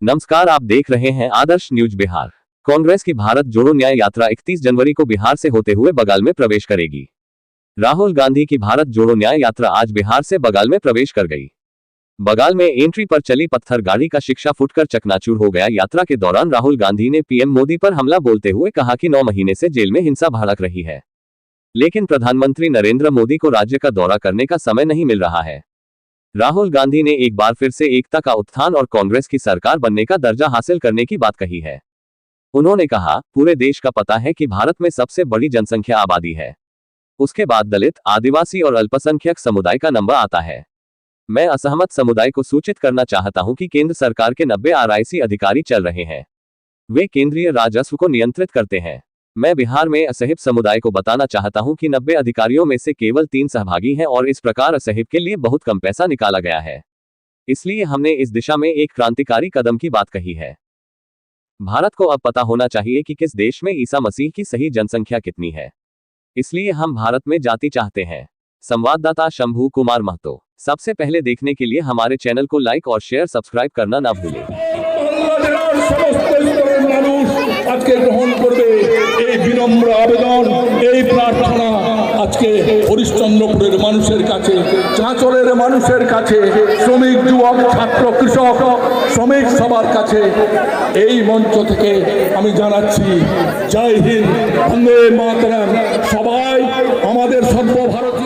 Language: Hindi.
नमस्कार, आप देख रहे हैं आदर्श न्यूज बिहार। कांग्रेस की भारत जोड़ो न्याय यात्रा 31 जनवरी को बिहार से होते हुए बंगाल में प्रवेश करेगी। राहुल गांधी की भारत जोड़ो न्याय यात्रा आज बिहार से बंगाल में प्रवेश कर गई। बंगाल में एंट्री पर चली पत्थर गाड़ी का शिक्षा फूटकर चकनाचूर हो गया। यात्रा के दौरान राहुल गांधी ने पीएम मोदी पर हमला बोलते हुए कहा कि 9 महीने से जेल में हिंसा भड़क रही है, लेकिन प्रधानमंत्री नरेंद्र मोदी को राज्य का दौरा करने का समय नहीं मिल रहा है। राहुल गांधी ने एक बार फिर से एकता का उत्थान और कांग्रेस की सरकार बनने का दर्जा हासिल करने की बात कही है। उन्होंने कहा, पूरे देश का पता है कि भारत में सबसे बड़ी जनसंख्या आबादी है, उसके बाद दलित, आदिवासी और अल्पसंख्यक समुदाय का नंबर आता है। मैं असहमत समुदाय को सूचित करना चाहता हूं कि केंद्र सरकार के 90 आरआईसी अधिकारी चल रहे हैं, वे केंद्रीय राजस्व को नियंत्रित करते हैं। मैं बिहार में असहिब समुदाय को बताना चाहता हूं कि 90 अधिकारियों में से केवल 3 सहभागी हैं और इस प्रकार असहिब के लिए बहुत कम पैसा निकाला गया है। इसलिए हमने इस दिशा में एक क्रांतिकारी कदम की बात कही है। भारत को अब पता होना चाहिए कि किस देश में ईसा मसीह की सही जनसंख्या कितनी है, इसलिए हम भारत में जाति चाहते हैं। संवाददाता शंभू कुमार महतो। सबसे पहले देखने के लिए हमारे चैनल को लाइक और शेयर सब्सक्राइब करना ना भूलें। आज के ग्रहण करबे এই বিনম্র আবেদন, এই প্রার্থনা আজকে হরিশ্চন্দ্রপুরের মানুষের কাছে, চাঁচলের মানুষের কাছে, শ্রমিক, যুবক, ছাত্র, কৃষক, শ্রমিক সবার কাছে এই মঞ্চ থেকে আমি জানাচ্ছি জয় হিন্দ, বন্দে মাতরম। সবাই আমাদের সর্বভারতীয়